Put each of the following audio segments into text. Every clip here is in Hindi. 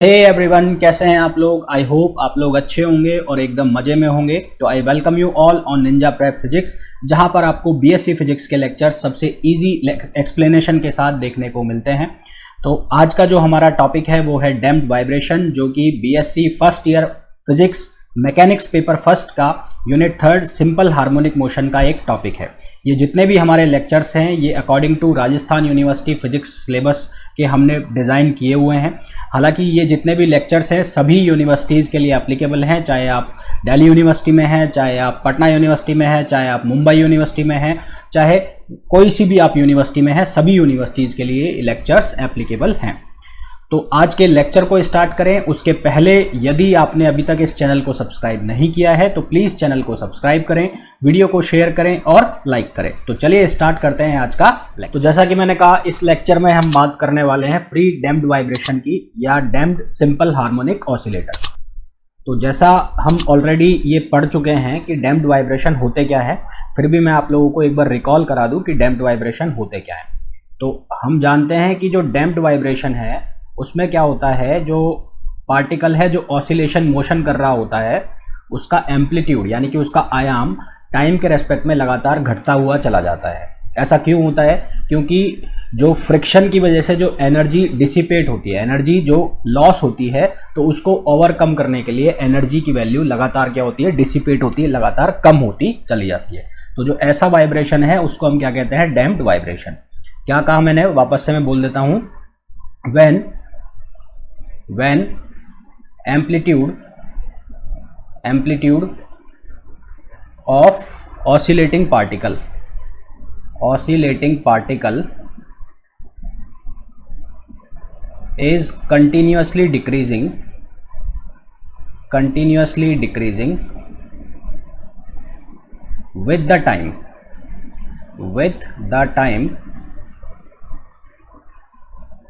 हे एवरीवन, कैसे हैं आप लोग। आई होप आप लोग अच्छे होंगे और एकदम मजे में होंगे। तो I welcome you all on Ninja prep physics, जहां पर आपको बीएससी फिजिक्स के लेक्चर सबसे इजी एक्सप्लेनेशन के साथ देखने को मिलते हैं। तो आज का जो हमारा टॉपिक है वो है डैम्प्ड वाइब्रेशन, जो कि BSc first year physics mechanics paper first का unit third simple harmonic motion का एक टॉपिक है। ये जितने भी हमारे लेक्चर्स हैं ये according to Rajasthan university physics syllabus के हमने डिज़ाइन किए हुए हैं। हालांकि ये जितने भी लेक्चर्स हैं सभी यूनिवर्सिटीज़ के लिए एप्लीकेबल हैं, चाहे आप दिल्ली यूनिवर्सिटी में हैं, चाहे आप पटना यूनिवर्सिटी में हैं, चाहे आप मुंबई यूनिवर्सिटी में हैं, चाहे कोई सी भी आप यूनिवर्सिटी में हैं, सभी यूनिवर्सिटीज़ के लिए लेक्चर्स एप्लीकेबल हैं। तो आज के लेक्चर को स्टार्ट करें उसके पहले यदि आपने अभी तक इस चैनल को सब्सक्राइब नहीं किया है तो प्लीज़ चैनल को सब्सक्राइब करें, वीडियो को शेयर करें और लाइक करें। तो चलिए स्टार्ट करते हैं आज का लेक्चर। तो जैसा कि मैंने कहा, इस लेक्चर में हम बात करने वाले हैं फ्री डैम्प्ड वाइब्रेशन की या डैम्प्ड सिंपल हार्मोनिक ऑसिलेटर। तो जैसा हम ऑलरेडी ये पढ़ चुके हैं कि डैम्प्ड वाइब्रेशन होते क्या है, फिर भी मैं आप लोगों को एक बार रिकॉल करा दूं कि डैम्प्ड वाइब्रेशन होते क्या है। तो हम जानते हैं कि जो डैम्प्ड वाइब्रेशन है उसमें क्या होता है, जो पार्टिकल है जो ऑसिलेशन मोशन कर रहा होता है उसका एम्पलीट्यूड यानी कि उसका आयाम टाइम के रेस्पेक्ट में लगातार घटता हुआ चला जाता है। ऐसा क्यों होता है? क्योंकि जो फ्रिक्शन की वजह से जो एनर्जी डिसिपेट होती है, एनर्जी जो लॉस होती है, तो उसको ओवरकम करने के लिए एनर्जी की वैल्यू लगातार क्या होती है, डिसिपेट होती है, लगातार कम होती चली जाती है। तो जो ऐसा वाइब्रेशन है उसको हम क्या कहते हैं, डैम्प्ड वाइब्रेशन। क्या कहा मैंने, वापस से मैं बोल देता हूँ। when amplitude of oscillating particle is continuously decreasing with the time।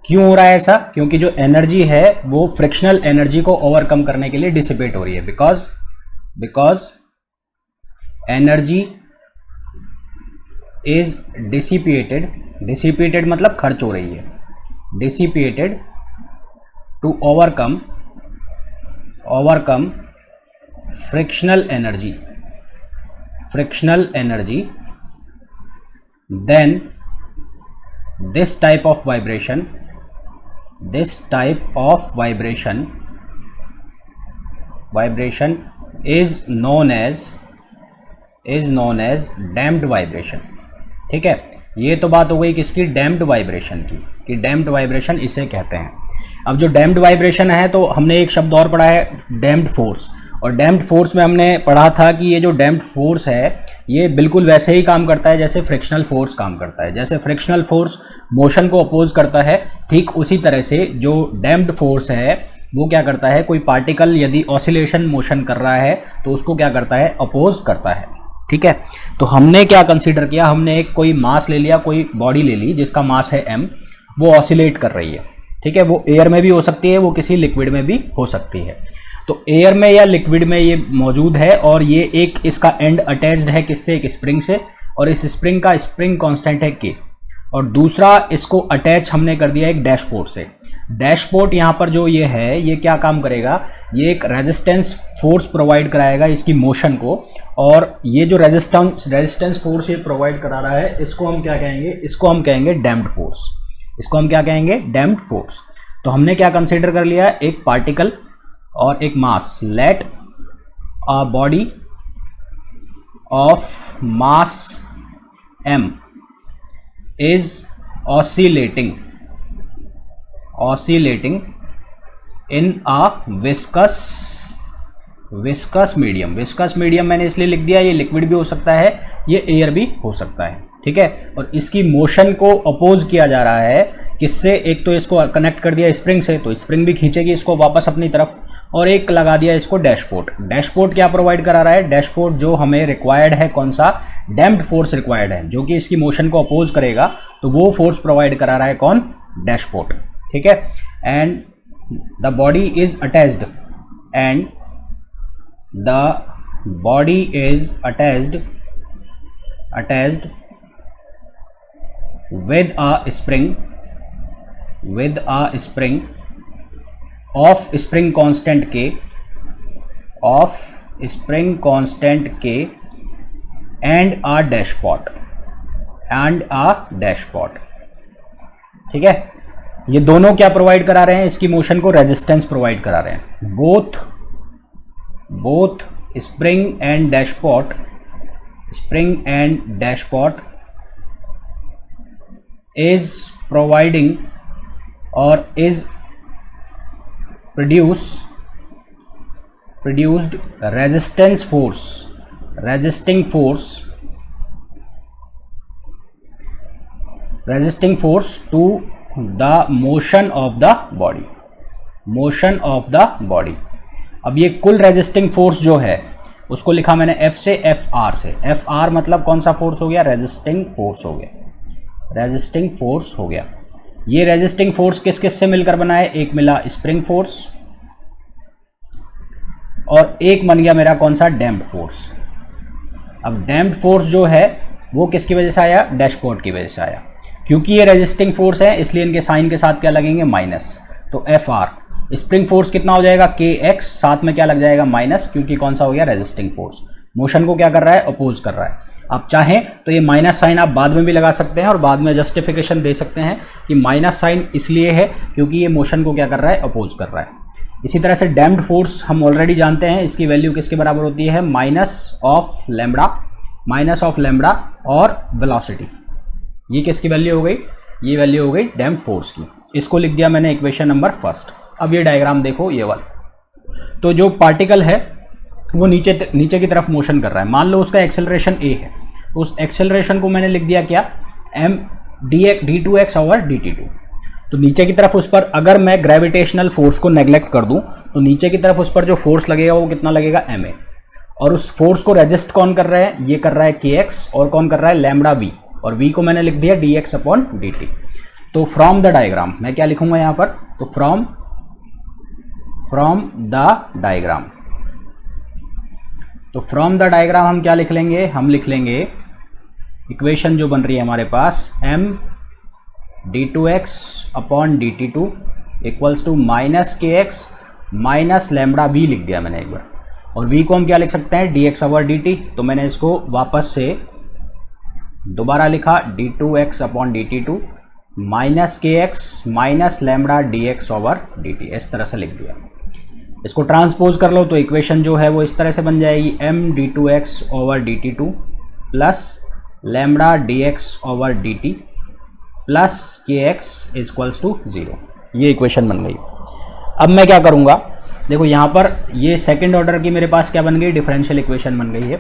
क्यों हो रहा है ऐसा? क्योंकि जो एनर्जी है वो फ्रिक्शनल एनर्जी को ओवरकम करने के लिए डिसिपेट हो रही है। बिकॉज एनर्जी इज डिसिपेटेड मतलब खर्च हो रही है, dissipated to overcome frictional energy, then this type of vibration is known as damped vibration। ठीक है, ये तो बात हो गई किसकी, डैम्प्ड वाइब्रेशन की, कि डैम्प्ड वाइब्रेशन इसे कहते हैं। अब जो डैम्प्ड वाइब्रेशन है तो हमने एक शब्द और पढ़ा है, डैम्प्ड फोर्स। और डैम्प्ड फोर्स में हमने पढ़ा था कि ये जो डैम्प्ड फोर्स है ये बिल्कुल वैसे ही काम करता है जैसे फ्रिक्शनल फोर्स काम करता है। जैसे फ्रिक्शनल फोर्स मोशन को अपोज करता है, ठीक उसी तरह से जो डैम्प्ड फोर्स है वो क्या करता है, कोई पार्टिकल यदि ऑसिलेशन मोशन कर रहा है तो उसको क्या करता है, अपोज करता है। ठीक है, तो हमने क्या कंसीडर किया, हमने एक कोई मास ले लिया, कोई बॉडी ले ली जिसका मास है m, वो ऑसिलेट कर रही है। ठीक है, वो एयर में भी हो सकती है, वो किसी लिक्विड में भी हो सकती है। तो एयर में या लिक्विड में ये मौजूद है और ये एक इसका एंड अटैच्ड है किससे, एक स्प्रिंग से, और इस स्प्रिंग का स्प्रिंग कांस्टेंट है K। और दूसरा इसको अटैच हमने कर दिया एक डैशपोर्ट से। डैशपोर्ट यहाँ पर जो ये है ये क्या काम करेगा, ये एक रेजिस्टेंस फोर्स प्रोवाइड कराएगा इसकी मोशन को। और ये जो रेजिस्टेंस फोर्स ये प्रोवाइड करा रहा है इसको हम क्या कहेंगे, इसको हम कहेंगे डैम्प्ड फोर्स। इसको हम क्या कहेंगे, डैम्प्ड फोर्स। तो हमने क्या कंसिडर कर लिया, एक पार्टिकल और एक mass. Let a body of mass m is oscillating in a viscous medium। Viscous medium मैंने इसलिए लिख दिया, ये लिक्विड भी हो सकता है, ये एयर भी हो सकता है। ठीक है, और इसकी मोशन को अपोज किया जा रहा है किससे, एक तो इसको कनेक्ट कर दिया स्प्रिंग से, तो स्प्रिंग भी खींचेगी इसको वापस अपनी तरफ, और एक लगा दिया इसको डैशपोर्ट। डैशपोर्ट क्या प्रोवाइड करा रहा है, डैशपोर्ट जो हमें रिक्वायर्ड है, कौन सा, डैम्प्ड फोर्स रिक्वायर्ड है जो कि इसकी मोशन को अपोज करेगा, तो वो फोर्स प्रोवाइड करा रहा है कौन, डैशपोर्ट। ठीक है, and the body is attached with a spring of spring constant के, ऑफ स्प्रिंग कांस्टेंट के and a dashpot, and a dashpot. ठीक है, ये दोनों क्या प्रोवाइड करा रहे हैं, इसकी मोशन को रेजिस्टेंस प्रोवाइड करा रहे हैं। Both spring and dashpot, spring and dashpot is providing और is produced resisting force to the motion of the body। अब ये कुल रेजिस्टिंग फोर्स जो है उसको लिखा मैंने F से FR से। FR मतलब कौन सा फोर्स हो गया, रेजिस्टिंग फोर्स हो गया, रेजिस्टिंग फोर्स हो गया। ये रेजिस्टिंग फोर्स किस किस से मिलकर बना है, एक मिला स्प्रिंग फोर्स और एक बन गया मेरा कौन सा, डैम्प्ड फोर्स। अब डैम्प्ड फोर्स जो है वो किसकी वजह से आया, डैशपॉट की वजह से आया। क्योंकि ये रेजिस्टिंग फोर्स है इसलिए इनके साइन के साथ क्या लगेंगे, माइनस। तो FR स्प्रिंग फोर्स कितना हो जाएगा, KX, साथ में क्या लग जाएगा, माइनस, क्योंकि कौन सा हो गया, रेजिस्टिंग फोर्स। मोशन को क्या कर रहा है, अपोज कर रहा है। आप चाहें तो ये माइनस साइन आप बाद में भी लगा सकते हैं और बाद में जस्टिफिकेशन दे सकते हैं कि माइनस साइन इसलिए है क्योंकि ये मोशन को क्या कर रहा है, अपोज कर रहा है। इसी तरह से डैम्प्ड फोर्स हम ऑलरेडी जानते हैं, इसकी वैल्यू किसके बराबर होती है, माइनस ऑफ लैम्बडा और वेलोसिटी। ये किसकी वैल्यू हो गई, ये वैल्यू हो गई डैम्प्ड फोर्स की। इसको लिख दिया मैंने इक्वेशन नंबर फर्स्ट। अब ये डायग्राम देखो, ये वाला, तो जो पार्टिकल है वो नीचे की तरफ मोशन कर रहा है। मान लो उसका एक्सेलरेशन a है, उस एक्सेलरेशन को मैंने लिख दिया क्या, m d2x ओवर dt2। तो नीचे की तरफ उस पर अगर मैं ग्रेविटेशनल फोर्स को नेग्लेक्ट कर दूं तो नीचे की तरफ उस पर जो फोर्स लगेगा वो कितना लगेगा, ma। और उस फोर्स को रेजिस्ट कौन कर रहा है, ये कर रहा है kx, और कौन कर रहा है, लैम्बडा v, और v को मैंने लिख दिया dx अपॉन dt। तो फ्रॉम द डायग्राम मैं क्या लिखूंगा यहाँ पर, तो फ्रॉम द डायग्राम, तो फ्रॉम द डायग्राम हम क्या लिख लेंगे, हम लिख लेंगे इक्वेशन जो बन रही है हमारे पास, m d2x upon dt2 equals to minus kx minus lambda v लिख दिया मैंने एक बार, और v को हम क्या लिख सकते हैं, dx ओवर dt। तो मैंने इसको वापस से दोबारा लिखा, d2x upon dt2 minus kx minus lambda dx over dt, इस तरह से लिख दिया। इसको ट्रांसपोज कर लो तो इक्वेशन जो है वो इस तरह से बन जाएगी, m d2x over dt2 plus lambda dx over dt plus kx equals to 0। ये इक्वेशन बन गई। अब मैं क्या करूँगा, देखो यहाँ पर ये सेकंड ऑर्डर की मेरे पास क्या बन गई, डिफरेंशियल इक्वेशन बन गई है।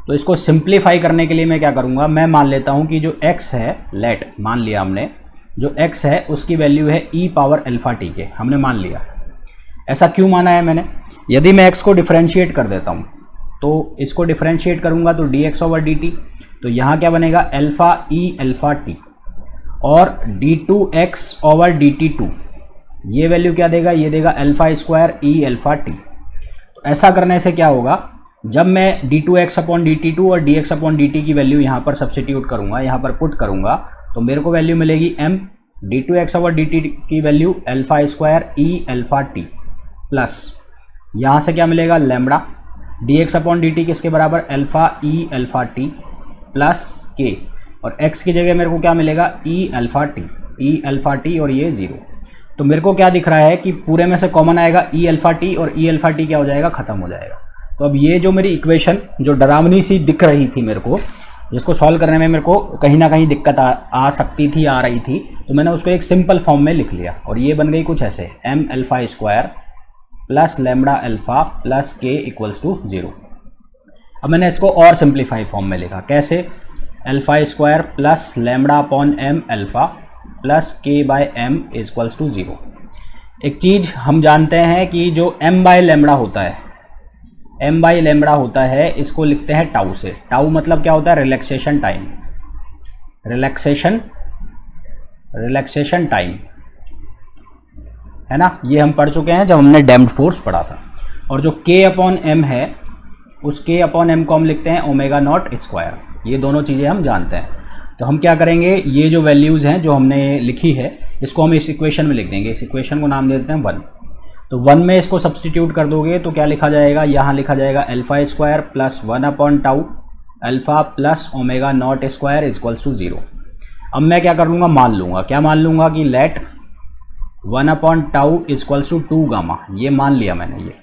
तो इसको सिंप्लीफाई करने के लिए मैं क्या करूँगा, मैं मान लेता हूँ कि जो x है, लेट मान लिया हमने, जो x है उसकी वैल्यू है e पावर अल्फा t के, हमने मान लिया। ऐसा क्यों माना है मैंने, यदि मैं x को डिफरेंशिएट कर देता हूँ तो इसको डिफरेंशिएट करूँगा तो dx ओवर dt, तो यहाँ क्या बनेगा, अल्फा e अल्फा t, और d2x ओवर dt2 ये वैल्यू क्या देगा, ये देगा alpha square e alpha t। तो ऐसा करने से क्या होगा, जब मैं d2x अपॉन dt2 और dx अपॉन dt की वैल्यू यहाँ पर सब्सटीट्यूट करूँगा, यहाँ पर पुट करूँगा, तो मेरे को वैल्यू मिलेगी m d2x ओवर dt की value alpha square e alpha t plus यहाँ से क्या मिलेगा, लैम्बडा dx अपॉन dt किसके बराबर, alpha e alpha t plus k, और x की जगह मेरे को क्या मिलेगा, e अल्फा t और ये 0। तो मेरे को क्या दिख रहा है कि पूरे में से कॉमन आएगा e अल्फा t, और e अल्फा t क्या हो जाएगा, खत्म हो जाएगा। तो अब ये जो मेरी इक्वेशन जो डरावनी सी दिख रही थी मेरे को, जिसको सॉल्व करने में मेरे को कहीं ना कहीं दिक्कत आ सकती थी, आ रही थी, तो मैंने उसको एक सिंपल फॉर्म में लिख लिया, और ये बन गई कुछ ऐसे, m alpha square plus lambda alpha plus k equals to 0। अब मैंने इसको और सिंप्लीफाई फॉर्म में लिखा, कैसे, alpha square plus lambda upon m alpha plus k by m equals to 0। एक चीज़ हम जानते हैं कि जो m बाय लैम्बडा होता है, m बाई लैम्बडा होता है, इसको लिखते हैं टाउ से। टाउ मतलब क्या होता है, रिलैक्सेशन टाइम, रिलैक्सेशन टाइम है ना, ये हम पढ़ चुके हैं जब हमने डैम्प्ड फोर्स पढ़ा था। और जो k अपॉन m है, उस k अपॉन m को हम लिखते हैं ओमेगा नॉट स्क्वायर। ये दोनों चीज़ें हम जानते हैं। तो हम क्या करेंगे, ये जो वैल्यूज़ हैं जो हमने लिखी है, इसको हम इस इक्वेशन में लिख देंगे। इस इक्वेशन को नाम दे देते हैं 1। तो 1 में इसको सब्सटीट्यूट कर दोगे तो क्या लिखा जाएगा, यहाँ लिखा जाएगा अल्फा स्क्वायर प्लस 1/टाउ alpha plus omega not square equals to 0। अब मैं क्या कर लूँगा, मान लूँगा, क्या मान लूँगा कि लेट 1/टाउ इक्वल्स टू 2 गामा, ये मान लिया मैंने, ये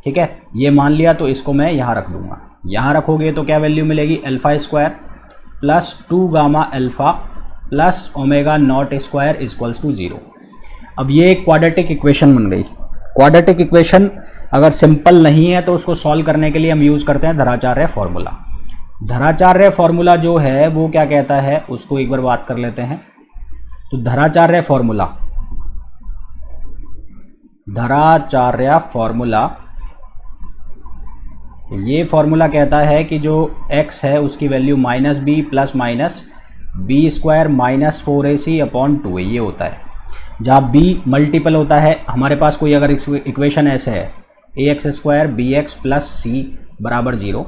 ठीक है, ये मान लिया। तो इसको मैं यहाँ रख दूँगा, यहाँ रखोगे तो क्या वैल्यू मिलेगी, alpha square plus 2 gamma alpha plus omega not square equals to 0। अब ये एक क्वाड्रेटिक इक्वेशन बन गई। क्वाड्रेटिक इक्वेशन अगर सिंपल नहीं है तो उसको सॉल्व करने के लिए हम यूज़ करते हैं धराचार्य फॉर्मूला। धराचार्य फॉर्मूला जो है वो क्या कहता है, उसको एक बार बात कर लेते हैं। तो धराचार्य फॉर्मूला, धराचार्य फॉर्मूला, ये फॉर्मूला कहता है कि जो x है उसकी value -b plus minus B square minus 4ac/2 ये होता है। जहाँ b मल्टीपल होता है, हमारे पास कोई अगर इक्वेशन ऐसे है ax square B X plus C बराबर 0,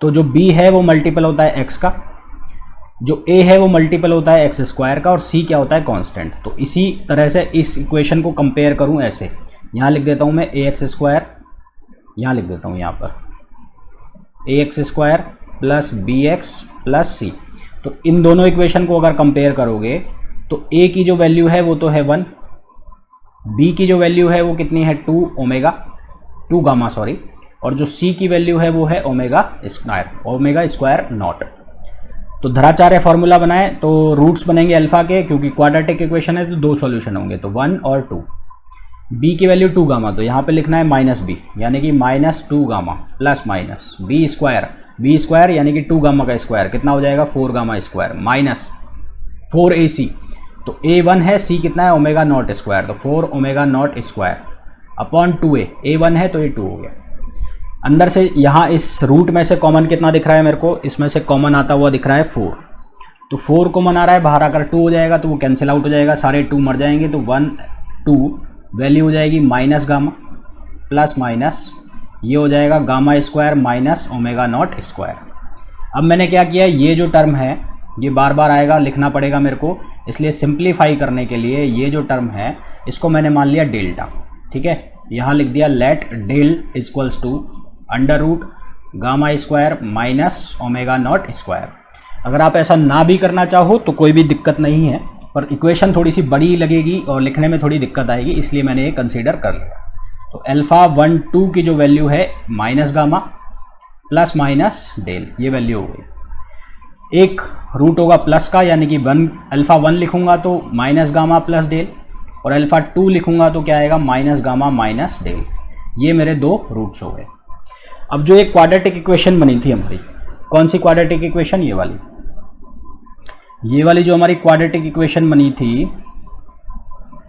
तो जो b है वो मल्टीपल होता है x का, जो a है वो मल्टीपल होता है x स्क्वायर का, और c क्या होता है, कांस्टेंट। तो इसी तरह से इस इक्वेशन को कंपेयर करूँ ऐसे, यहाँ लिख देता हूँ मैं ax स्क्वायर, यहाँ लिख देता हूँ यहाँ पर ax square plus B X plus C. तो इन दोनों इक्वेशन को अगर कंपेयर करोगे तो a की जो वैल्यू है वो तो है 1, b की जो वैल्यू है वो कितनी है 2 गामा सॉरी, और जो c की वैल्यू है वो है ओमेगा स्क्वायर नॉट। तो धराचार्य फॉर्मूला बनाए तो रूट्स बनेंगे अल्फा के, क्योंकि क्वाड्रेटिक इक्वेशन है तो 2 सॉल्यूशन होंगे, तो 1 और 2। b की वैल्यू 2 गामा, तो यहाँ पे लिखना है -b, यानी कि -2 gamma plus minus b square यानी कि 2 गामा का स्क्वायर कितना हो जाएगा 4 गामा स्क्वायर माइनस 4ac, तो a1 है, c कितना है ओमेगा नॉट स्क्वायर, तो 4 omega naught square upon 2a, a1 है तो a2 हो गया। अंदर से यहाँ इस रूट में से कॉमन कितना दिख रहा है मेरे को, इसमें से कॉमन आता हुआ दिख रहा है 4, तो 4 कॉमन आ रहा है, बाहर आकर 2 हो जाएगा तो वो कैंसिल आउट हो जाएगा, सारे 2 मर जाएंगे, तो 1 2 वैल्यू हो जाएगी माइनस गामा प्लस माइनस ये हो जाएगा gamma square minus omega not square. अब मैंने क्या किया, ये जो टर्म है ये बार बार आएगा, लिखना पड़ेगा मेरे को, इसलिए सिंप्लीफाई करने के लिए ये जो टर्म है इसको मैंने मान लिया डेल्टा, ठीक है, यहाँ लिख दिया let del equals to under root gamma square minus omega not square. अगर आप ऐसा ना भी करना चाहो तो कोई भी दिक्कत नहीं है, पर इक्वेशन थोड़ी सी बड़ी लगेगी और लिखने में थोड़ी दिक्कत आएगी, इसलिए मैंने ये कंसीडर कर लिया। तो अल्फा 1 2 की जो वैल्यू है minus gamma plus minus del, ये वैल्यू हो गई। एक रूट होगा प्लस का, यानी कि अल्फा 1 लिखूंगा तो माइनस गामा प्लस डेल, और अल्फा 2 लिखूंगा तो क्या आएगा माइनस गामा माइनस डेल। ये मेरे 2 रूट्स हो गए। अब जो एक क्वाड्रेटिक इक्वेशन बनी थी हमारी, कौन सी क्वाड्रेटिक इक्वेशन, ये वाली जो हमारी क्वाड्रेटिक इक्वेशन बनी थी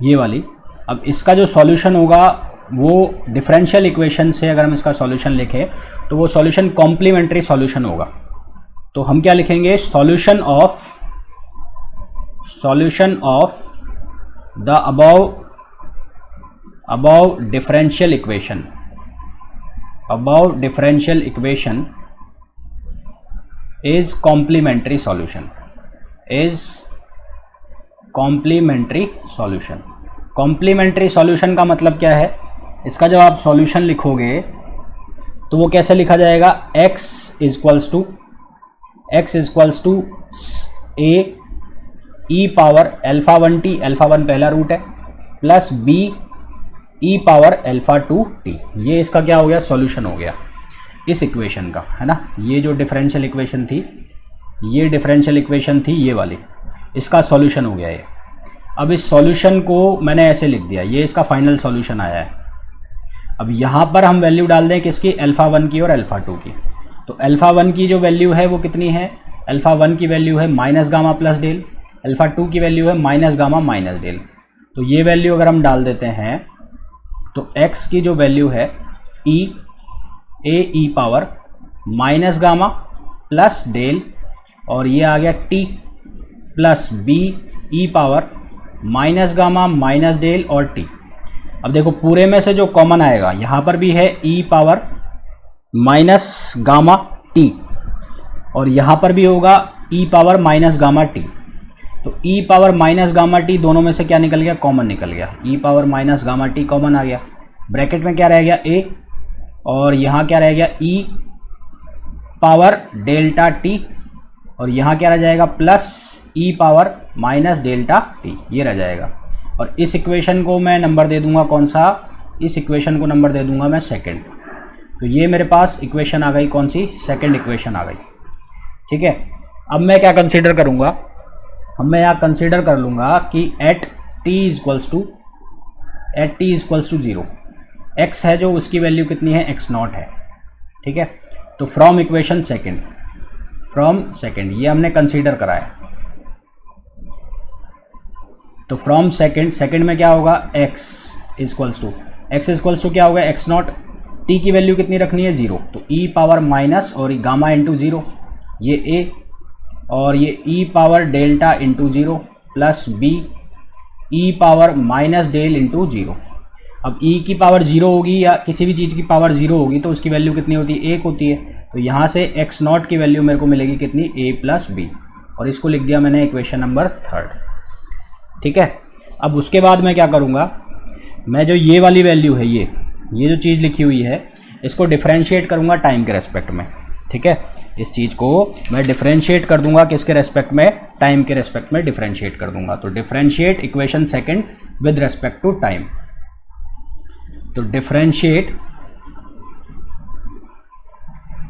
ये वाली। अब इसका जो सॉल्यूशन होगा वो डिफरेंशियल इक्वेशन से अगर हम इसका सॉल्यूशन लिखें तो वो सॉल्यूशन कॉम्प्लीमेंट्री सॉल्यूशन होगा। तो हम क्या लिखेंगे, solution of the above differential equation is complementary solution. Complementary solution का मतलब क्या है, इसका जब आप सॉल्यूशन लिखोगे तो वो कैसे लिखा जाएगा, x equals to a e power alpha 1t, alpha 1 पहला रूट है, plus b e power alpha 2t। ये इसका क्या हो गया, सॉल्यूशन हो गया इस इक्वेशन का, है ना। ये जो डिफरेंशियल इक्वेशन थी, ये डिफरेंशियल इक्वेशन थी ये वाली, इसका सॉल्यूशन हो गया ये। अब इस सॉल्यूशन को मैंने ऐसे लिख दिया, ये इसका फाइनल सॉल्यूशन आया है। अब यहाँ पर हम वैल्यू डाल दें किसकी, अल्फा 1 की और अल्फा 2 की। तो अल्फा 1 की जो वैल्यू है वो कितनी है, अल्फा 1 की वैल्यू है minus gamma plus del, alpha 2 की वैल्यू है माइनस गामा माइनस डेल। तो ये वैल्यू अगर हम डाल देते हैं तो x की जो वैल्यू है a e power minus gamma plus del, और ये आ गया t plus b e power minus gamma minus del और t। अब देखो पूरे में से जो कॉमन आएगा, यहाँ पर भी है e power minus gamma t, और यहाँ पर भी होगा e power minus gamma t। तो e power minus gamma t दोनों में से क्या निकल गया, कॉमन निकल गया, e power minus gamma t common आ गया। ब्रैकेट में क्या रह गया a, और यहाँ क्या रह गया e पावर डेल्टा t, और यहाँ क्या रह जाएगा plus e power minus delta t, ये रह जाएगा। और इस इक्वेशन को मैं नंबर दे दूंगा कौन सा, इस इक्वेशन को नंबर दे दूंगा मैं सेकंड। तो ये मेरे पास इक्वेशन आ गई, कौन सी, सेकंड इक्वेशन आ गई। ठीक है, अब मैं क्या कंसीडर करूंगा, अब मैं यहाँ कंसीडर कर लूंगा कि at T equals to 0 x है जो उसकी वैल्यू कितनी है, x0 है। ठीक है, तो फ्रॉम इक्वेशन सेकंड, ये हमने कंसीडर करा है। तो फ्रॉम सेकंड में क्या होगा, x इक्वल्स टू क्या होगा, x0, t की वैल्यू कितनी रखनी है 0, तो e पावर माइनस और गामा इंटू 0, ये a, और ये e power delta into 0 plus b e power minus del into 0। अब e की पावर 0 होगी या किसी भी चीज़ की पावर 0 होगी तो उसकी वैल्यू कितनी होती है, 1 होती है। तो यहाँ से x0 की वैल्यू मेरे को मिलेगी कितनी, a प्लस बी, और इसको लिख दिया मैंने इक्वेशन नंबर 3। ठीक है, अब उसके बाद मैं क्या करूँगा, मैं जो ये वाली वैल्यू है, ये जो चीज़ लिखी हुई है, इसको डिफरेंशिएट करूँगा टाइम के रेस्पेक्ट में। ठीक है, इस चीज़ को मैं डिफरेंशिएट कर दूंगा किसके रेस्पेक्ट में, टाइम के रेस्पेक्ट में डिफरेंशिएट कर दूंगा। तो differentiate equation second with respect to time, तो differentiate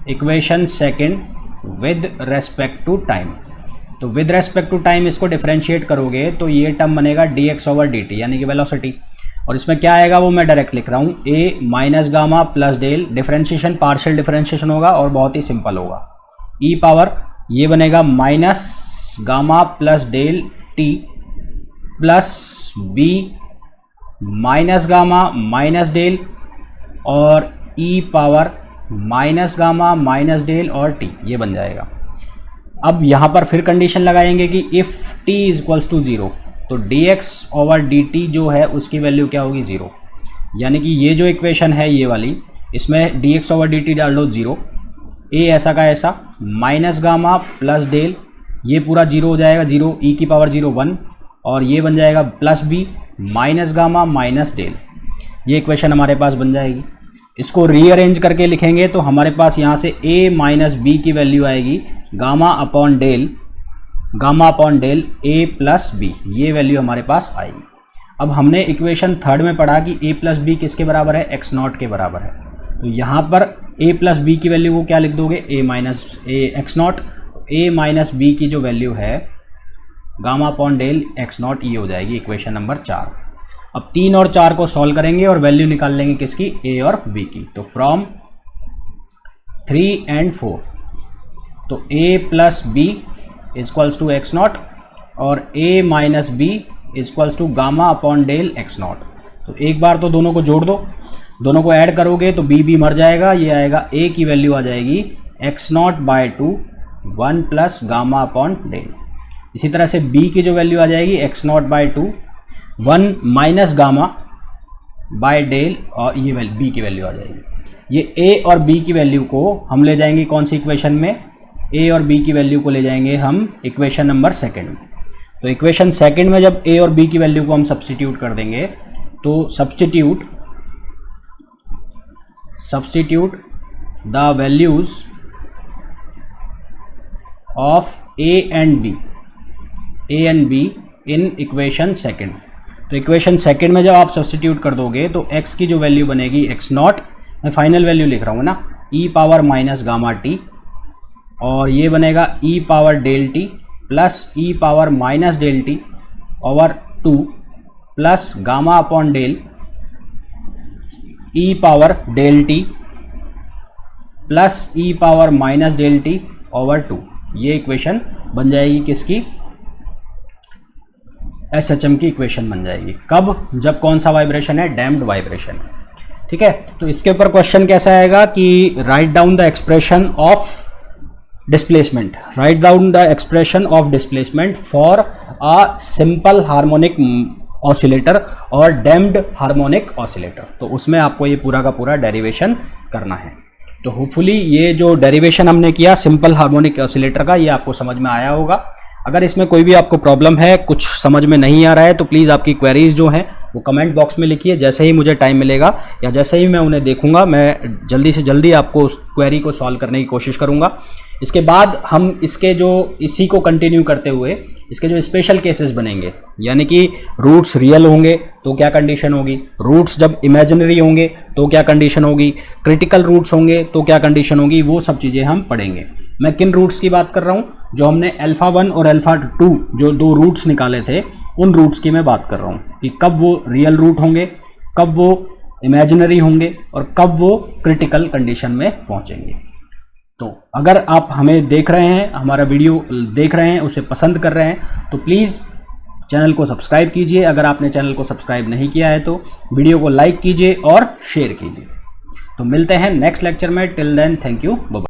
equation second with respect to time. तो विद रेस्पेक्ट टू टाइम इसको डिफरेंशिएट करोगे तो ये टर्म बनेगा dx ओवर dt, यानी कि वेलोसिटी। और इसमें क्या आएगा वो मैं डायरेक्ट लिख रहा हूँ, a minus gamma plus del, differentiation partial differentiation होगा और बहुत ही सिंपल होगा। e पावर ये बनेगा minus gamma plus del t plus b minus gamma minus del, और e power minus gamma minus del और t, ये बन जाएगा। अब यहाँ पर फिर कंडीशन लगाएंगे कि इफ़ t इक्वल्स टू 0, तो dx ओवर dt जो है उसकी वैल्यू क्या होगी, 0। यानी कि ये जो इक्वेशन है ये वाली, इसमें dx ओवर dt डाल दो 0, a ऐसा का ऐसा, माइनस गामा प्लस डेल, ये पूरा 0 हो जाएगा, 0 e की पावर 0 1, और ये बन जाएगा plus b minus gamma minus del, ये इक्वेशन हमारे पास बन जाएगी। इसको रीअरेंज करके लिखेंगे तो हमारे पास यहाँ से a माइनस बी की वैल्यू आएगी gamma upon del a plus B, ये वैल्यू हमारे पास आएगी। अब हमने इक्वेशन थर्ड में पढ़ा कि a प्लस बी किसके बराबर है, x0 के बराबर है। तो यहाँ पर a प्लस बी की वैल्यू को क्या लिख दोगे, a minus x0, a minus B की जो वैल्यू है गामा अपॉन डेल x0, ये हो जाएगी इक्वेशन नंबर 4। अब 3 और 4 को सॉल्व करेंगे और वैल्यू निकाल लेंगे किसकी, a और b की। तो फ्रॉम 3 एंड 4, तो a plus B equals to x0 और a minus B equals to gamma upon del x0। तो एक बार तो दोनों को जोड़ दो, दोनों को ऐड करोगे तो b मर जाएगा, ये आएगा a की वैल्यू आ जाएगी x0 by 2 1 plus gamma upon del. इसी तरह से b की जो वैल्यू आ जाएगी x0 by 2 1 minus gamma by del, और ये b की वैल्यू आ जाएगी। ये a और b की वैल्यू को हम ले जाएंगे कौन सी इक्वेशन में, a और b की वैल्यू को ले जाएंगे हम इक्वेशन नंबर सेकंड में। तो इक्वेशन सेकंड में जब a और b की वैल्यू को हम सब्स्टिट्यूट कर देंगे तो substitute the values of a and b in equation second. तो इक्वेशन सेकंड में जब आप सब्स्टिट्यूट कर दोगे तो x की जो वैल्यू बनेगी x0, मैं फाइनल वैल्यू लिख रहा हूँ ना, e power minus gamma t, और ये बनेगा e power del t plus e power minus del t over 2 plus gamma upon del e power del t plus e power minus del t over 2। ये इक्वेशन बन जाएगी किसकी, SHM की इक्वेशन बन जाएगी। कब, जब कौन सा वाइब्रेशन है, डैम्प्ड वाइब्रेशन। ठीक है, तो इसके ऊपर क्वेश्चन कैसा आएगा कि write down the expression of displacement, write down the expression of displacement for a simple harmonic oscillator और डैम्प्ड हार्मोनिक ऑसिलेटर। तो उसमें आपको ये पूरा का पूरा डेरिवेशन करना है। तो होपफुली ये जो डेरिवेशन हमने किया सिंपल हार्मोनिक ऑसिलेटर का, ये आपको समझ में आया होगा। अगर इसमें कोई भी आपको प्रॉब्लम है, कुछ समझ में नहीं आ रहा है, तो प्लीज़ आपकी क्वेरीज जो हैं वो कमेंट बॉक्स में लिखिए। जैसे ही मुझे टाइम मिलेगा या जैसे ही मैं उन्हें देखूंगा, मैं जल्दी से जल्दी आपको उस क्वेरी को सॉल्व करने की कोशिश करूंगा। इसके बाद हम इसी को कंटिन्यू करते हुए इसके जो स्पेशल केसेस बनेंगे, यानी कि रूट्स रियल होंगे तो क्या कंडीशन होगी, रूट्स जब इमेजिनरी होंगे तो क्या कंडीशन होगी, क्रिटिकल रूट्स होंगे तो क्या कंडीशन होगी, वो सब चीज़ें हम पढ़ेंगे। मैं किन रूट्स की बात कर रहा हूँ? जो हमने अल्फा 1 और अल्फा 2 जो 2 रूट्स निकाले थे, उन रूट्स की मैं बात कर रहा हूँ कि कब वो रियल रूट होंगे, कब वो इमेजिनरी होंगे और कब वो क्रिटिकल कंडीशन में पहुँचेंगे। तो अगर आप हमें देख रहे हैं, हमारा वीडियो देख रहे हैं, उसे पसंद कर रहे हैं, तो प्लीज़ चैनल को सब्सक्राइब कीजिए। अगर आपने चैनल को सब्सक्राइब नहीं किया है तो वीडियो को लाइक कीजिए और शेयर कीजिए। तो मिलते हैं नेक्स्ट लेक्चर में। Till then, thank you, bye bye.